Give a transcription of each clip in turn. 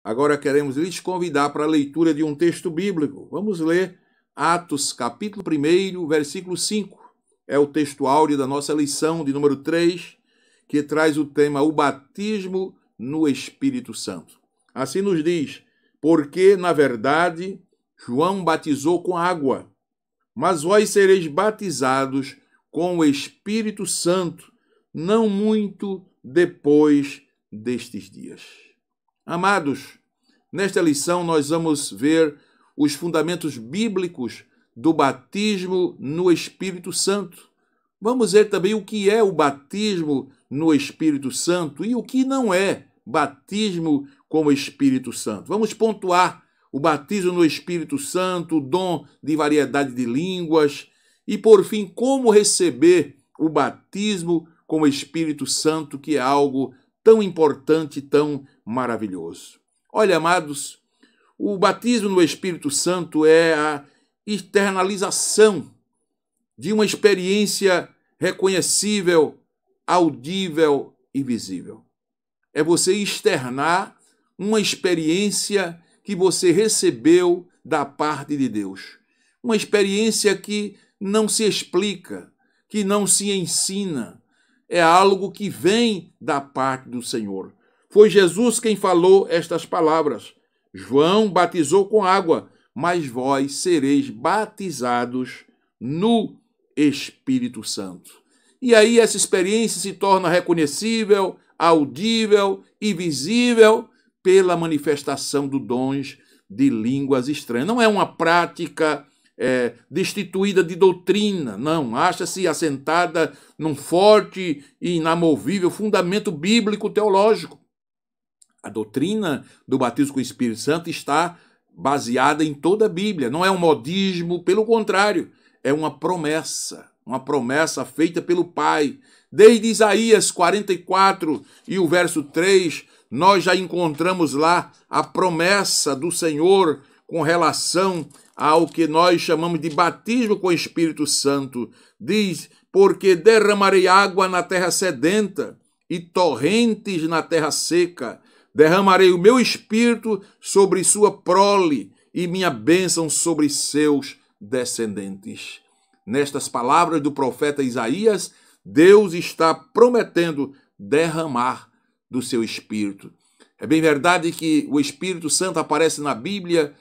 Agora queremos lhes convidar para a leitura de um texto bíblico. Vamos ler Atos, capítulo 1, versículo 5. É o texto áureo da nossa lição de número 3, que traz o tema o batismo no Espírito Santo. Assim nos diz: porque, na verdade, João batizou com água, mas vós sereis batizados com o Espírito Santo, não muito depois destes dias. Amados, nesta lição nós vamos ver os fundamentos bíblicos do batismo no Espírito Santo. Vamos ver também o que é o batismo no Espírito Santo e o que não é batismo com o Espírito Santo. Vamos pontuar o batismo no Espírito Santo, o dom de variedade de línguas e, por fim, como receber o batismo com o Espírito Santo, que é algo tão importante, tão maravilhoso. Olha, amados, o batismo no Espírito Santo é a externalização de uma experiência reconhecível, audível e visível. É você externar uma experiência que você recebeu da parte de Deus. Uma experiência que não se explica, que não se ensina. É algo que vem da parte do Senhor. Foi Jesus quem falou estas palavras. João batizou com água, mas vós sereis batizados no Espírito Santo. E aí essa experiência se torna reconhecível, audível e visível pela manifestação dos dons de línguas estranhas. Não é uma prática destituída de doutrina, não. Acha-se assentada num forte e inamovível fundamento bíblico teológico. A doutrina do batismo com o Espírito Santo está baseada em toda a Bíblia. Não é um modismo, pelo contrário, é uma promessa feita pelo Pai. Desde Isaías 44 e o verso 3, nós já encontramos lá a promessa do Senhor com relação ao que nós chamamos de batismo com o Espírito Santo. Diz: porque derramarei água na terra sedenta e torrentes na terra seca. Derramarei o meu espírito sobre sua prole e minha bênção sobre seus descendentes. Nestas palavras do profeta Isaías, Deus está prometendo derramar do seu Espírito. É bem verdade que o Espírito Santo aparece na Bíblia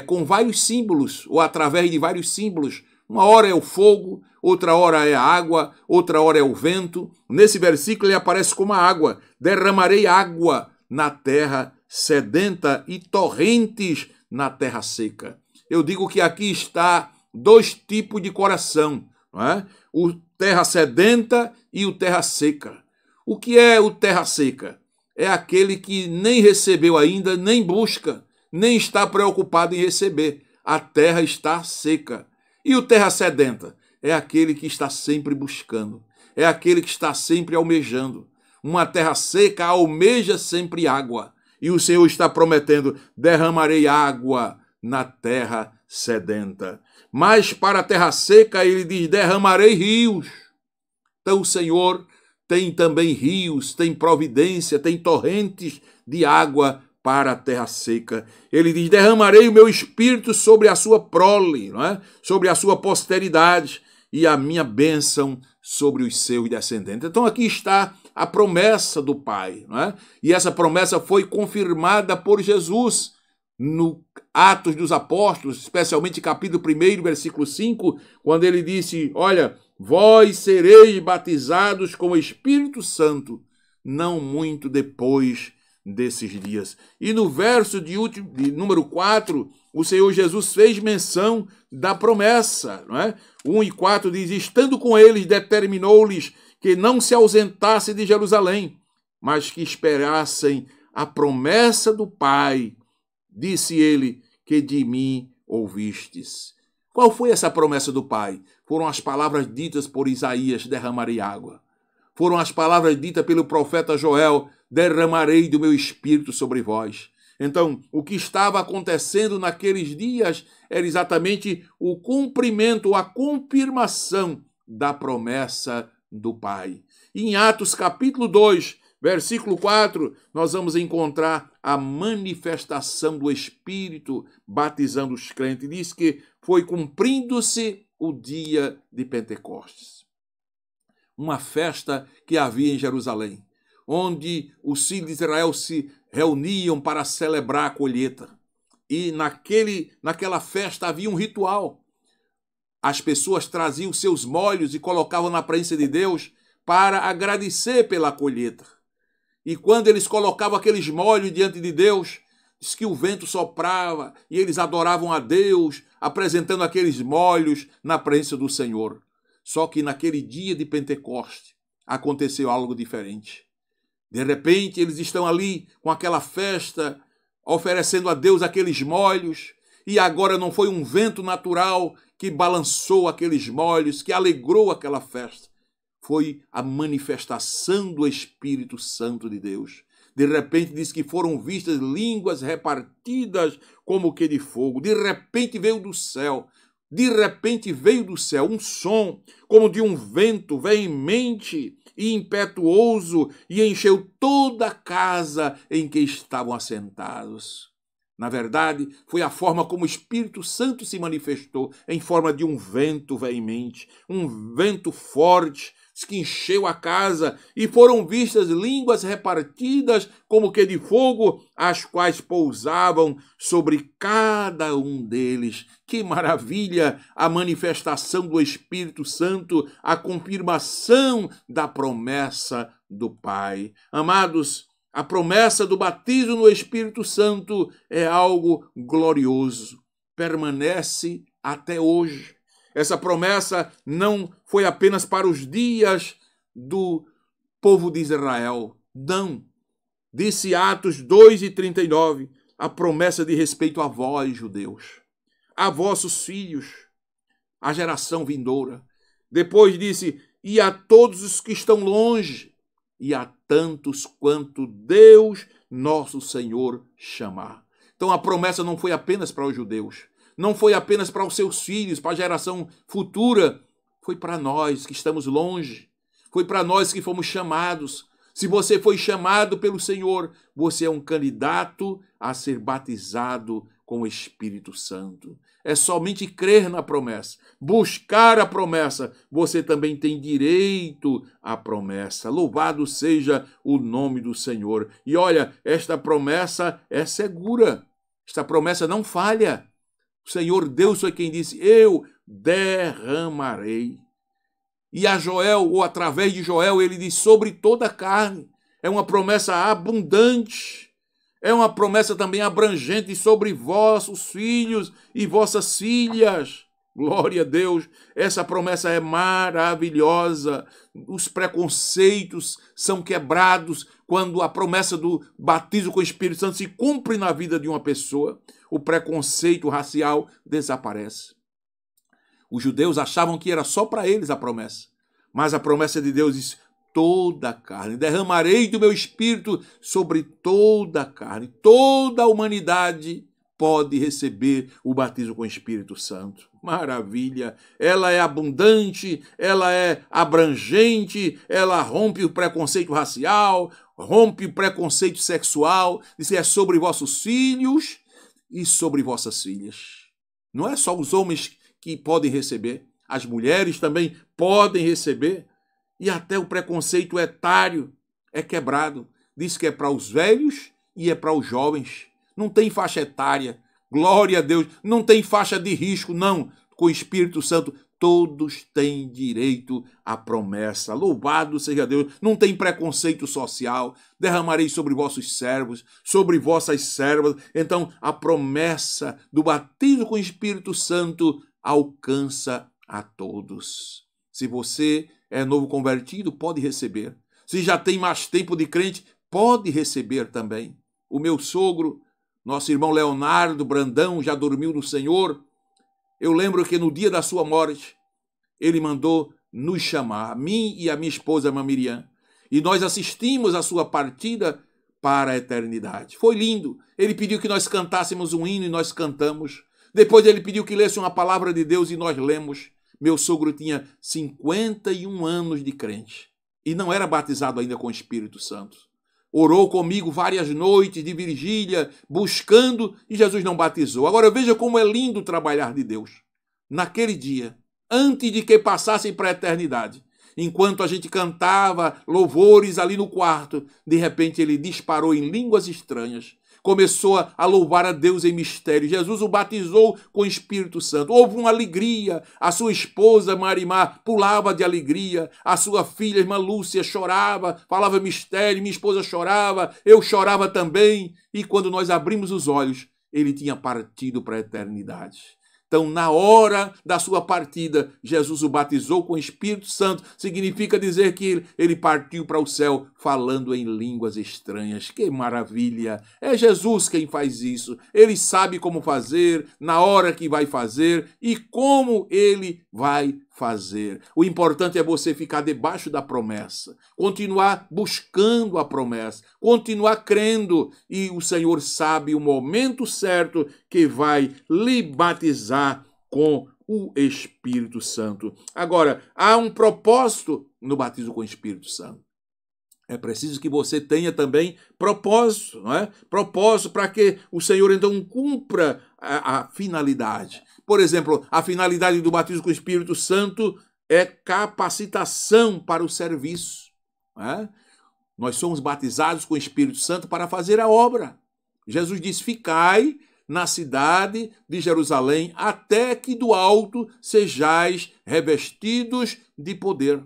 com vários símbolos, ou através de vários símbolos. Uma hora é o fogo, outra hora é a água, outra hora é o vento. Nesse versículo ele aparece como a água. Derramarei água na terra sedenta e torrentes na terra seca. Eu digo que aqui está dois tipos de coração, não é? O terra sedenta e o terra seca. O que é o terra seca? É aquele que nem recebeu ainda, nem busca, nem está preocupado em receber. A terra está seca. E o terra sedenta? É aquele que está sempre buscando. É aquele que está sempre almejando. Uma terra seca almeja sempre água. E o Senhor está prometendo: derramarei água na terra sedenta. Mas para a terra seca, ele diz: derramarei rios. Então o Senhor tem também rios, tem providência, tem torrentes de água para a terra seca. Ele diz: derramarei o meu espírito sobre a sua prole, não é? Sobre a sua posteridade, e a minha bênção sobre os seus descendentes. Então aqui está a promessa do Pai, não é? E essa promessa foi confirmada por Jesus no Atos dos Apóstolos, especialmente capítulo 1, versículo 5, quando ele disse: olha, vós sereis batizados com o Espírito Santo, não muito depois desses dias. E no verso de número 4, o Senhor Jesus fez menção da promessa, não é? 1 e 4 diz: estando com eles, determinou-lhes que não se ausentassem de Jerusalém, mas que esperassem a promessa do Pai. Disse ele: que de mim ouvistes. Qual foi essa promessa do Pai? Foram as palavras ditas por Isaías: derramarei água. Foram as palavras ditas pelo profeta Joel: derramarei do meu espírito sobre vós. Então, o que estava acontecendo naqueles dias era exatamente o cumprimento, a confirmação da promessa do Pai. E em Atos capítulo 2, versículo 4, nós vamos encontrar a manifestação do Espírito batizando os crentes. Diz que foi cumprindo-se o dia de Pentecostes. Uma festa que havia em Jerusalém, onde os filhos de Israel se reuniam para celebrar a colheita. E naquela festa havia um ritual. As pessoas traziam seus molhos e colocavam na presença de Deus para agradecer pela colheita. E quando eles colocavam aqueles molhos diante de Deus, diz que o vento soprava e eles adoravam a Deus, apresentando aqueles molhos na presença do Senhor. Só que naquele dia de Pentecoste aconteceu algo diferente. De repente eles estão ali com aquela festa, oferecendo a Deus aqueles molhos, e agora não foi um vento natural que balançou aqueles molhos, que alegrou aquela festa. Foi a manifestação do Espírito Santo de Deus. De repente diz que foram vistas línguas repartidas como que de fogo. De repente veio do céu. De repente veio do céu um som como de um vento veemente e impetuoso e encheu toda a casa em que estavam assentados. Na verdade, foi a forma como o Espírito Santo se manifestou, em forma de um vento veemente, um vento forte, que encheu a casa, e foram vistas línguas repartidas como que de fogo, as quais pousavam sobre cada um deles. Que maravilha! A manifestação do Espírito Santo, a confirmação da promessa do Pai. Amados, a promessa do batismo no Espírito Santo é algo glorioso, permanece até hoje. Essa promessa não foi apenas para os dias do povo de Israel. Não. Disse Atos 2:39, a promessa de respeito a vós, judeus, a vossos filhos, a geração vindoura. Depois disse, e a todos os que estão longe, e a tantos quanto Deus, nosso Senhor, chamar. Então a promessa não foi apenas para os judeus, não foi apenas para os seus filhos, para a geração futura, foi para nós que estamos longe, foi para nós que fomos chamados. Se você foi chamado pelo Senhor, você é um candidato a ser batizado com o Espírito Santo. É somente crer na promessa, buscar a promessa, você também tem direito à promessa. Louvado seja o nome do Senhor. E olha, esta promessa é segura, esta promessa não falha. O Senhor Deus foi quem disse, eu derramarei. E a Joel, ou através de Joel, ele diz, sobre toda a carne. É uma promessa abundante. É uma promessa também abrangente sobre vossos filhos e vossas filhas. Glória a Deus. Essa promessa é maravilhosa. Os preconceitos são quebrados quando a promessa do batismo com o Espírito Santo se cumpre na vida de uma pessoa. O preconceito racial desaparece. Os judeus achavam que era só para eles a promessa. Mas a promessa de Deus diz, toda a carne, derramarei do meu Espírito sobre toda a carne. Toda a humanidade pode receber o batismo com o Espírito Santo. Maravilha! Ela é abundante, ela é abrangente, ela rompe o preconceito racial, rompe o preconceito sexual. Diz, é sobre vossos filhos e sobre vossas filhas. Não é só os homens que podem receber, as mulheres também podem receber, e até o preconceito etário é quebrado. Diz que é para os velhos e é para os jovens. Não tem faixa etária, glória a Deus, não tem faixa de risco, não. Com o Espírito Santo, todos têm direito à promessa. Louvado seja Deus, não tem preconceito social. Derramarei sobre vossos servos, sobre vossas servas. Então, a promessa do batismo com o Espírito Santo alcança a todos. Se você é novo convertido, pode receber. Se já tem mais tempo de crente, pode receber também. O meu sogro, nosso irmão Leonardo Brandão, já dormiu no Senhor. Eu lembro que no dia da sua morte, ele mandou nos chamar, a mim e a minha esposa, a irmã Miriam, e nós assistimos a sua partida para a eternidade. Foi lindo. Ele pediu que nós cantássemos um hino e nós cantamos. Depois ele pediu que lesse uma palavra de Deus e nós lemos. Meu sogro tinha 51 anos de crente e não era batizado ainda com o Espírito Santo. orou comigo várias noites de vigília, buscando, e Jesus não batizou. Agora veja como é lindo o trabalhar de Deus. Naquele dia, antes de que passassem para a eternidade, enquanto a gente cantava louvores ali no quarto, de repente ele disparou em línguas estranhas, começou a louvar a Deus em mistério. Jesus o batizou com o Espírito Santo. Houve uma alegria. A sua esposa, Marimar, pulava de alegria. A sua filha, irmã Lúcia, chorava, falava mistério. Minha esposa chorava, eu chorava também. E quando nós abrimos os olhos, ele tinha partido para a eternidade. Então, na hora da sua partida, Jesus o batizou com o Espírito Santo. Significa dizer que ele partiu para o céu falando em línguas estranhas. Que maravilha! É Jesus quem faz isso. Ele sabe como fazer, na hora que vai fazer e como ele vai fazer. O importante é você ficar debaixo da promessa, continuar buscando a promessa, continuar crendo, e o Senhor sabe o momento certo que vai lhe batizar com o Espírito Santo. Agora, há um propósito no batismo com o Espírito Santo. É preciso que você tenha também propósito, não é? Propósito para que o Senhor então cumpra a finalidade. Por exemplo, a finalidade do batismo com o Espírito Santo é capacitação para o serviço. Não é? Nós somos batizados com o Espírito Santo para fazer a obra. Jesus diz: ficai na cidade de Jerusalém até que do alto sejais revestidos de poder.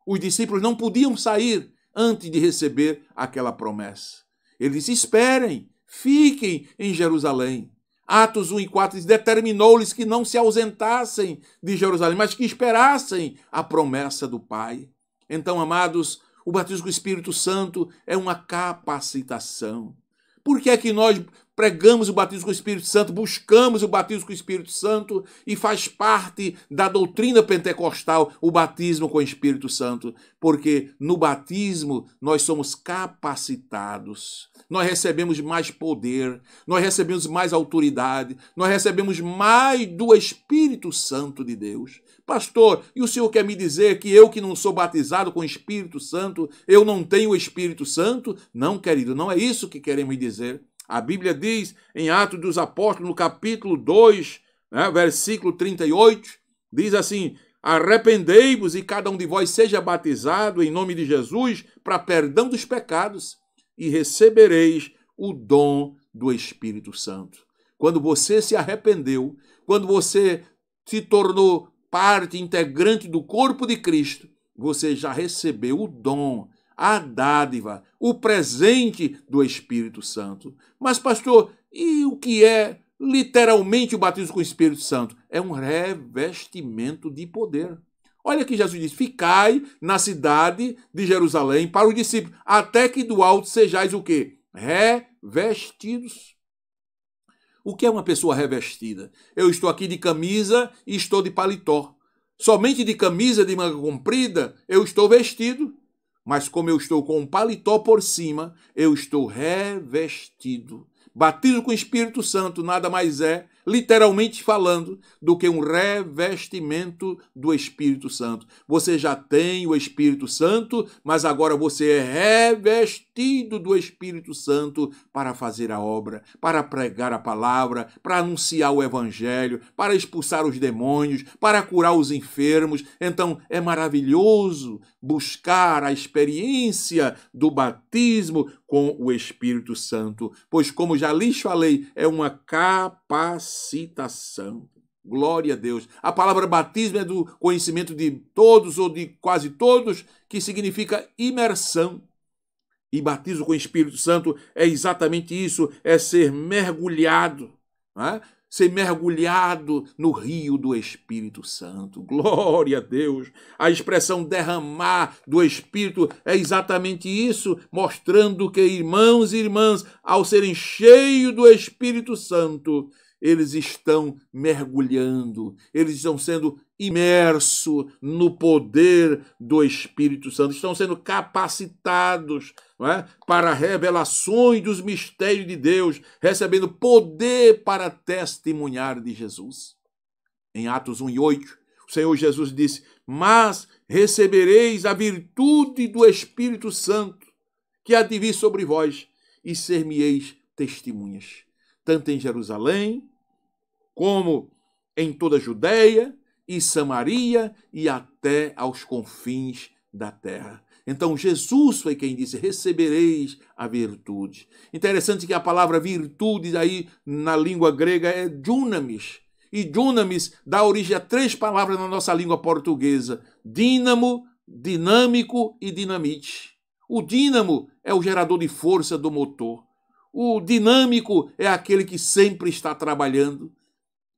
Os discípulos não podiam sair antes de receber aquela promessa. Ele disse: esperem, fiquem em Jerusalém. Atos 1 e 4 diz: determinou-lhes que não se ausentassem de Jerusalém, mas que esperassem a promessa do Pai. Então, amados, o batismo com o Espírito Santo é uma capacitação. Por que é que nós pregamos o batismo com o Espírito Santo, buscamos o batismo com o Espírito Santo e faz parte da doutrina pentecostal o batismo com o Espírito Santo? Porque no batismo nós somos capacitados, nós recebemos mais poder, nós recebemos mais autoridade, nós recebemos mais do Espírito Santo de Deus. Pastor, e o senhor quer me dizer que eu que não sou batizado com o Espírito Santo, eu não tenho o Espírito Santo? Não, querido, não é isso que queremos dizer. A Bíblia diz em Atos dos Apóstolos, no capítulo 2, versículo 38, diz assim: arrependei-vos e cada um de vós seja batizado em nome de Jesus para perdão dos pecados e recebereis o dom do Espírito Santo. Quando você se arrependeu, quando você se tornou parte integrante do corpo de Cristo, você já recebeu o dom, a dádiva, o presente do Espírito Santo. Mas, pastor, e o que é literalmente o batismo com o Espírito Santo? É um revestimento de poder. Olha que Jesus diz: ficai na cidade de Jerusalém para os discípulos, até que do alto sejais o quê? Revestidos. O que é uma pessoa revestida? Eu estou aqui de camisa e estou de paletó. Somente de camisa de manga comprida eu estou vestido. Mas como eu estou com um paletó por cima, eu estou revestido. Batismo com o Espírito Santo nada mais é, literalmente falando, do que um revestimento do Espírito Santo. Você já tem o Espírito Santo, mas agora você é revestido do Espírito Santo para fazer a obra, para pregar a palavra, para anunciar o Evangelho, para expulsar os demônios, para curar os enfermos. Então é maravilhoso buscar a experiência do batismo com o Espírito Santo, pois, como já lhes falei, é uma capacitação. Glória a Deus. A palavra batismo é do conhecimento de todos ou de quase todos, que significa imersão. E batismo com o Espírito Santo é exatamente isso, é ser mergulhado, não é? Ser mergulhado no rio do Espírito Santo. Glória a Deus. A expressão derramar do Espírito é exatamente isso, mostrando que irmãos e irmãs, ao serem cheios do Espírito Santo, eles estão mergulhando, eles estão sendo imersos no poder do Espírito Santo, estão sendo capacitados, não é, para revelações dos mistérios de Deus, recebendo poder para testemunhar de Jesus. Em Atos 1 e 8, o Senhor Jesus disse: mas recebereis a virtude do Espírito Santo, que há de vir sobre vós, e ser-me-eis testemunhas, tanto em Jerusalém, como em toda a Judeia e Samaria e até aos confins da terra. Então Jesus foi quem disse, recebereis a virtude. Interessante que a palavra virtude aí na língua grega é dunamis. E dunamis dá origem a 3 palavras na nossa língua portuguesa. Dínamo, dinâmico e dinamite. O dínamo é o gerador de força do motor. O dinâmico é aquele que sempre está trabalhando.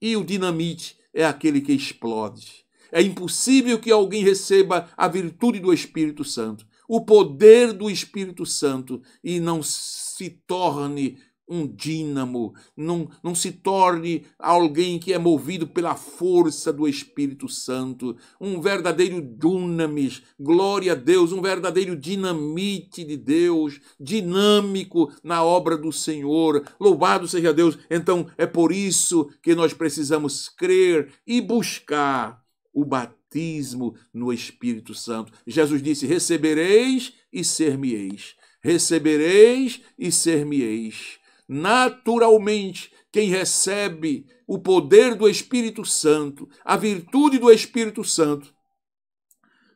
E o dinamite é aquele que explode. É impossível que alguém receba a virtude do Espírito Santo, o poder do Espírito Santo, e não se torne um dínamo, não se torne alguém que é movido pela força do Espírito Santo, um verdadeiro dunamis, glória a Deus, um verdadeiro dinamite de Deus, dinâmico na obra do Senhor. Louvado seja Deus. Então é por isso que nós precisamos crer e buscar o batismo no Espírito Santo. Jesus disse, recebereis e ser-me-eis. Recebereis e ser-me-eis. Naturalmente, quem recebe o poder do Espírito Santo, a virtude do Espírito Santo,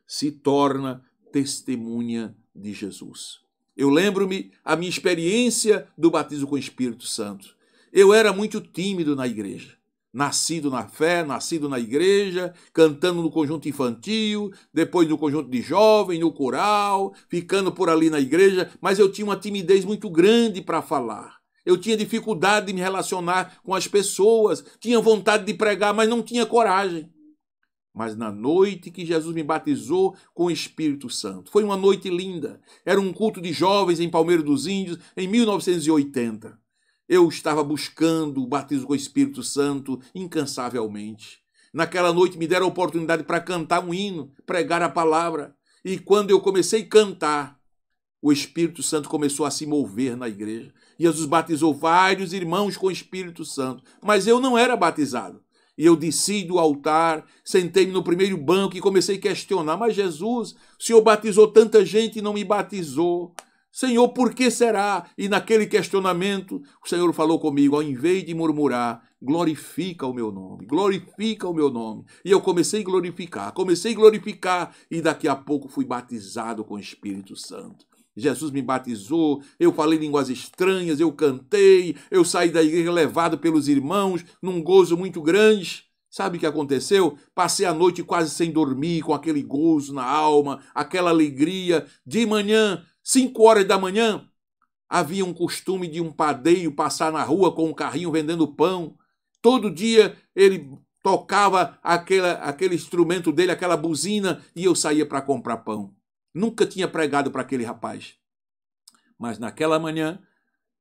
se torna testemunha de Jesus. Eu lembro-me a minha experiência do batismo com o Espírito Santo. Eu era muito tímido na igreja. Nascido na fé, nascido na igreja, cantando no conjunto infantil, depois no conjunto de jovem, no coral, ficando por ali na igreja, mas eu tinha uma timidez muito grande para falar. Eu tinha dificuldade de me relacionar com as pessoas, tinha vontade de pregar, mas não tinha coragem. Mas na noite que Jesus me batizou com o Espírito Santo, foi uma noite linda, era um culto de jovens em Palmeira dos Índios, em 1980. Eu estava buscando o batismo com o Espírito Santo incansavelmente. Naquela noite me deram a oportunidade para cantar um hino, pregar a palavra. E quando eu comecei a cantar, o Espírito Santo começou a se mover na igreja. Jesus batizou vários irmãos com o Espírito Santo, mas eu não era batizado. E eu desci do altar, sentei-me no primeiro banco e comecei a questionar, mas Jesus, o Senhor batizou tanta gente e não me batizou. Senhor, por que será? E naquele questionamento, o Senhor falou comigo, ao invés de murmurar, glorifica o meu nome, glorifica o meu nome. E eu comecei a glorificar, e daqui a pouco fui batizado com o Espírito Santo. Jesus me batizou, eu falei línguas estranhas, eu cantei, eu saí da igreja levado pelos irmãos, num gozo muito grande. Sabe o que aconteceu? Passei a noite quase sem dormir, com aquele gozo na alma, aquela alegria. De manhã, 5 horas da manhã, havia um costume de um padeiro passar na rua com um carrinho vendendo pão. Todo dia ele tocava aquele instrumento dele, aquela buzina, e eu saía para comprar pão. Nunca tinha pregado para aquele rapaz. Mas naquela manhã,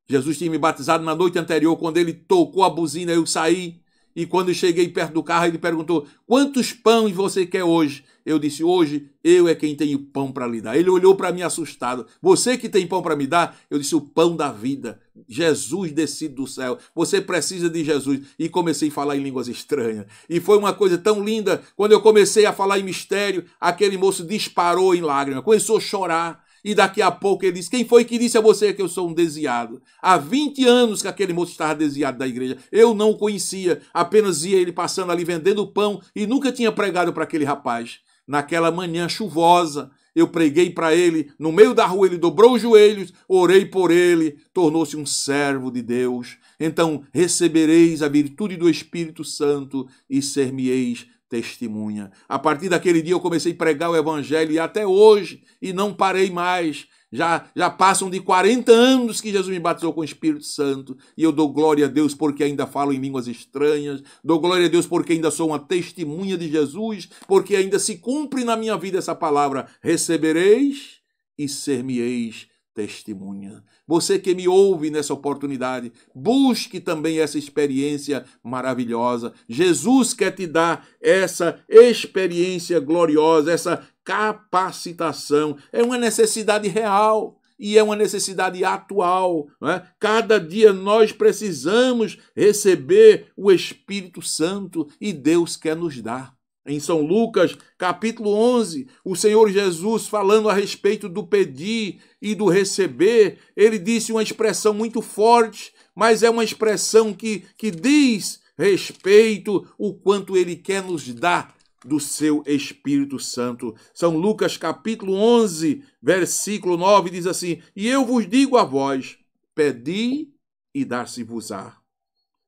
Jesus tinha me batizado na noite anterior, quando ele tocou a buzina, eu saí. E quando eu cheguei perto do carro, ele perguntou, quantos pães você quer hoje? Eu disse, hoje eu é quem tenho pão para lhe dar. Ele olhou para mim assustado. Você que tem pão para me dar? Eu disse, o pão da vida. Jesus descido do céu. Você precisa de Jesus. E comecei a falar em línguas estranhas. E foi uma coisa tão linda. Quando eu comecei a falar em mistério, aquele moço disparou em lágrimas. Começou a chorar. E daqui a pouco ele disse, quem foi que disse a você que eu sou um desviado? Há 20 anos que aquele moço estava desviado da igreja. Eu não o conhecia, apenas via ele passando ali vendendo pão e nunca tinha pregado para aquele rapaz. Naquela manhã chuvosa, eu preguei para ele, no meio da rua ele dobrou os joelhos, orei por ele, tornou-se um servo de Deus. Então recebereis a virtude do Espírito Santo e ser-me-eis testemunha. A partir daquele dia eu comecei a pregar o evangelho e até hoje, e não parei mais. Já passam de 40 anos que Jesus me batizou com o Espírito Santo, e eu dou glória a Deus porque ainda falo em línguas estranhas, dou glória a Deus porque ainda sou uma testemunha de Jesus, porque ainda se cumpre na minha vida essa palavra, recebereis e ser-me-eis testemunha. Você que me ouve nessa oportunidade, busque também essa experiência maravilhosa. Jesus quer te dar essa experiência gloriosa, essa capacitação. É uma necessidade real e é uma necessidade atual. Não é? Cada dia nós precisamos receber o Espírito Santo e Deus quer nos dar. Em São Lucas, capítulo 11, o Senhor Jesus, falando a respeito do pedir e do receber, ele disse uma expressão muito forte, mas é uma expressão que diz respeito o quanto ele quer nos dar do seu Espírito Santo. São Lucas, capítulo 11, versículo 9, diz assim: E eu vos digo a vós, pedi e dar-se-vos-á.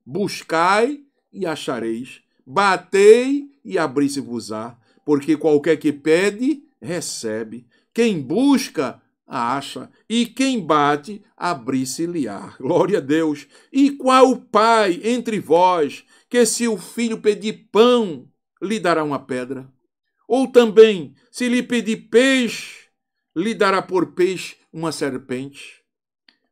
Buscai e achareis. Batei e abri-se-vos-á. Porque qualquer que pede, recebe. Quem busca, acha. E quem bate, abri-se-lhe-á. Glória a Deus. E qual pai entre vós, que se o filho pedir pão, lhe dará uma pedra? Ou também, se lhe pedir peixe, lhe dará por peixe uma serpente?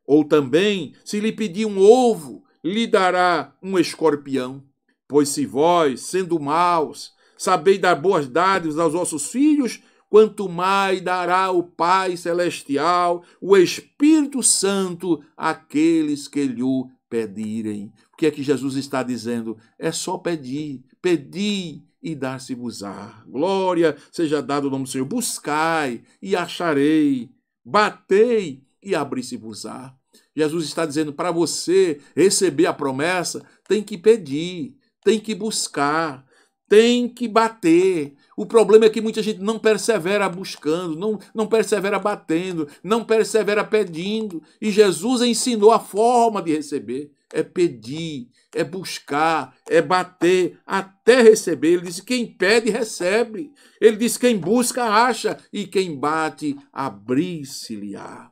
Ou também, se lhe pedir um ovo, lhe dará um escorpião? Pois se vós, sendo maus, sabeis dar boas dádivas aos vossos filhos, quanto mais dará o Pai Celestial, o Espírito Santo, àqueles que lhe o pedirem. O que é que Jesus está dizendo? É só pedir, pedir e dar-se-vos-á. Glória seja dada o nome do Senhor. Buscai e acharei, batei e abri-se-vos-á. Jesus está dizendo, para você receber a promessa, tem que pedir, tem que buscar, tem que bater. O problema é que muita gente não persevera buscando, não persevera batendo, não persevera pedindo. E Jesus ensinou a forma de receber. É pedir, é buscar, é bater, até receber. Ele disse, quem pede, recebe. Ele disse, quem busca, acha. E quem bate, abrir-se-lhe-á.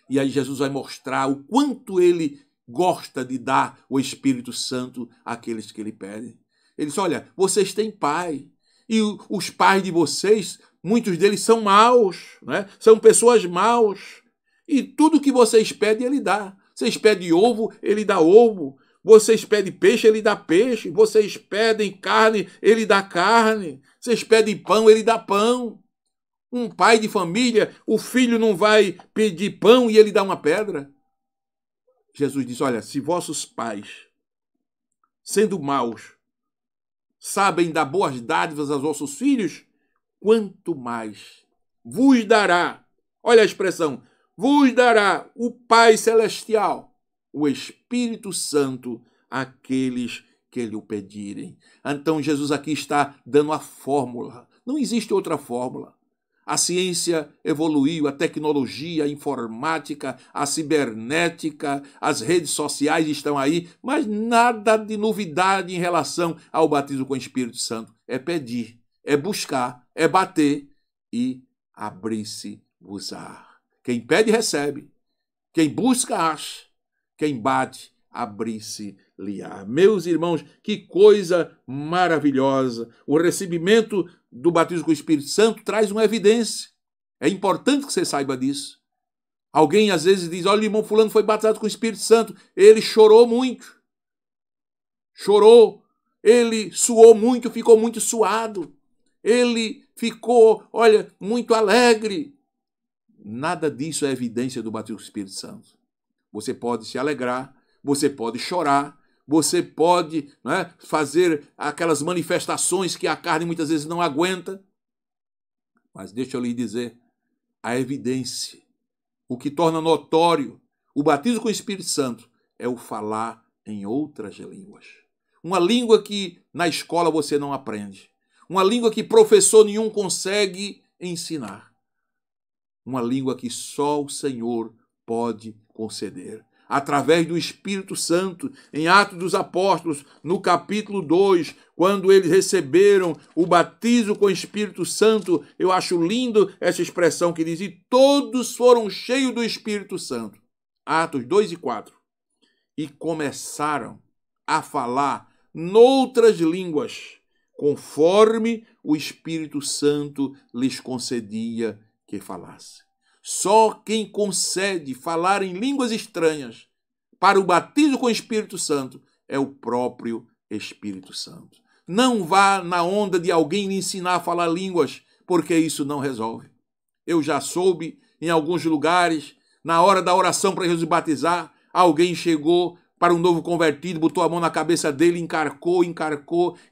E aí Jesus vai mostrar o quanto ele gosta de dar o Espírito Santo àqueles que ele pedem. Ele diz, olha, vocês têm pai. E os pais de vocês, muitos deles são maus, né? São pessoas maus. E tudo que vocês pedem, ele dá. Vocês pedem ovo, ele dá ovo. Vocês pedem peixe, ele dá peixe. Vocês pedem carne, ele dá carne. Vocês pedem pão, ele dá pão. Um pai de família, o filho não vai pedir pão e ele dá uma pedra. Jesus diz, olha, se vossos pais, sendo maus, sabem dar boas dádivas aos vossos filhos, quanto mais vos dará, olha a expressão, vos dará o Pai Celestial, o Espírito Santo, àqueles que lhe o pedirem. Então Jesus aqui está dando a fórmula. Não existe outra fórmula. A ciência evoluiu, a tecnologia, a informática, a cibernética, as redes sociais estão aí, mas nada de novidade em relação ao batismo com o Espírito Santo. É pedir, é buscar, é bater e abrir-se-vos-á. Quem pede, recebe. Quem busca, acha. Quem bate, abrir-se-lhe-á. Meus irmãos, que coisa maravilhosa. O recebimento do batismo com o Espírito Santo traz uma evidência. É importante que você saiba disso. Alguém às vezes diz, olha, o irmão fulano foi batizado com o Espírito Santo. Ele chorou muito. Chorou. Ele suou muito, ficou muito suado. Ele ficou, olha, muito alegre. Nada disso é evidência do batismo com o Espírito Santo. Você pode se alegrar, você pode chorar, você pode, né, fazer aquelas manifestações que a carne muitas vezes não aguenta. Mas deixa eu lhe dizer, a evidência, o que torna notório o batismo com o Espírito Santo é o falar em outras línguas. Uma língua que na escola você não aprende. Uma língua que professor nenhum consegue ensinar. Uma língua que só o Senhor pode conceder. Através do Espírito Santo, em Atos dos Apóstolos, no capítulo 2, quando eles receberam o batismo com o Espírito Santo, eu acho lindo essa expressão que diz, e todos foram cheios do Espírito Santo. Atos 2 e 4. E começaram a falar noutras línguas, conforme o Espírito Santo lhes concedia que falasse. Só quem concede falar em línguas estranhas para o batismo com o Espírito Santo é o próprio Espírito Santo. Não vá na onda de alguém lhe ensinar a falar línguas, porque isso não resolve. Eu já soube em alguns lugares, na hora da oração para Jesus batizar, alguém chegou para um novo convertido, botou a mão na cabeça dele, encarcou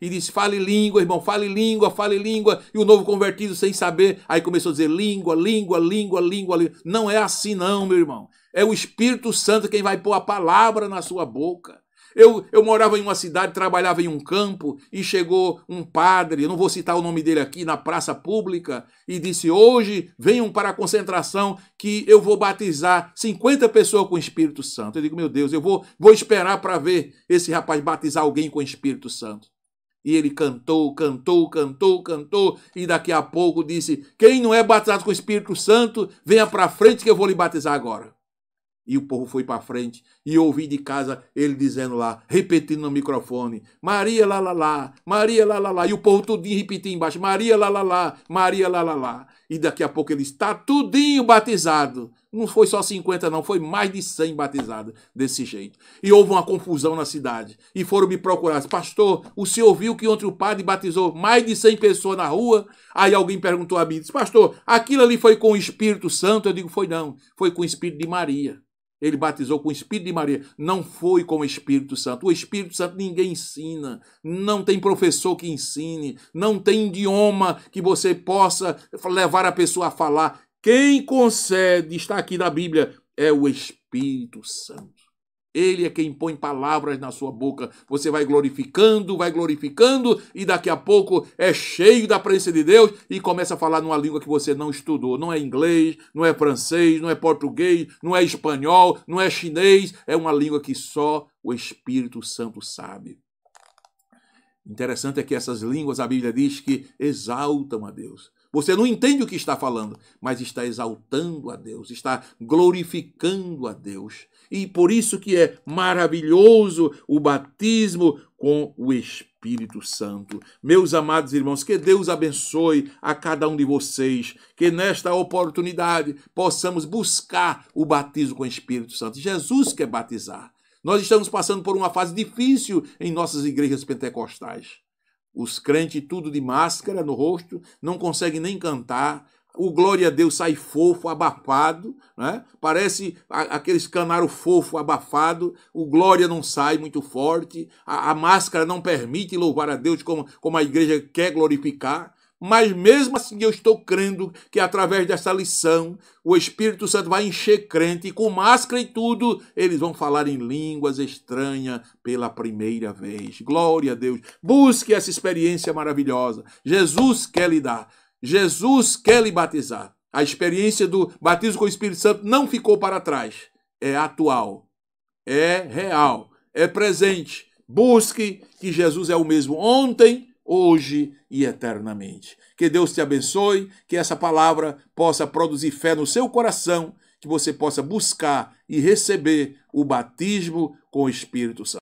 e disse: fale língua, irmão, fale língua, fale língua. E o novo convertido, sem saber, aí começou a dizer língua, língua, língua, língua, língua. Não é assim não, meu irmão. É o Espírito Santo quem vai pôr a palavra na sua boca. Eu morava em uma cidade, trabalhava em um campo, e chegou um padre, eu não vou citar o nome dele aqui, na praça pública, e disse: hoje venham para a concentração que eu vou batizar 50 pessoas com o Espírito Santo. Eu digo: meu Deus, eu vou esperar para ver esse rapaz batizar alguém com o Espírito Santo. E ele cantou, e daqui a pouco disse: quem não é batizado com o Espírito Santo, venha para frente que eu vou lhe batizar agora. E o povo foi para frente, e eu ouvi de casa ele dizendo lá, repetindo no microfone: Maria lá lá lá, Maria lá lá lá. E o povo tudinho repetindo embaixo: Maria lá lá lá, Maria lá lá lá. E daqui a pouco ele está tudinho batizado. Não foi só 50 não, foi mais de 100 batizados desse jeito. E houve uma confusão na cidade. E foram me procurar: pastor, o senhor viu que ontem o padre batizou mais de 100 pessoas na rua? Aí alguém perguntou a mim, disse: pastor, aquilo ali foi com o Espírito Santo? Eu digo: foi não, foi com o Espírito de Maria. Ele batizou com o Espírito de Maria, não foi com o Espírito Santo. O Espírito Santo ninguém ensina, não tem professor que ensine, não tem idioma que você possa levar a pessoa a falar. Quem concede, está aqui na Bíblia, é o Espírito Santo. Ele é quem põe palavras na sua boca. Você vai glorificando, e daqui a pouco é cheio da presença de Deus e começa a falar numa língua que você não estudou. Não é inglês, não é francês, não é português, não é espanhol, não é chinês. É uma língua que só o Espírito Santo sabe. Interessante é que essas línguas, a Bíblia diz que exaltam a Deus. Você não entende o que está falando, mas está exaltando a Deus, está glorificando a Deus. E por isso que é maravilhoso o batismo com o Espírito Santo. Meus amados irmãos, que Deus abençoe a cada um de vocês, que nesta oportunidade possamos buscar o batismo com o Espírito Santo. Jesus quer batizar. Nós estamos passando por uma fase difícil em nossas igrejas pentecostais. Os crentes tudo de máscara no rosto, não conseguem nem cantar. O glória a Deus sai fofo, abafado, né? Parece aqueles canário fofo, abafado. O glória não sai muito forte. A máscara não permite louvar a Deus como a igreja quer glorificar. Mas mesmo assim eu estou crendo que através dessa lição o Espírito Santo vai encher crente e com máscara e tudo eles vão falar em línguas estranhas pela primeira vez. Glória a Deus. Busque essa experiência maravilhosa. Jesus quer lhe dar. Jesus quer lhe batizar. A experiência do batismo com o Espírito Santo não ficou para trás. É atual. É real. É presente. Busque que Jesus é o mesmo ontem, hoje e eternamente. Que Deus te abençoe, que essa palavra possa produzir fé no seu coração, que você possa buscar e receber o batismo com o Espírito Santo.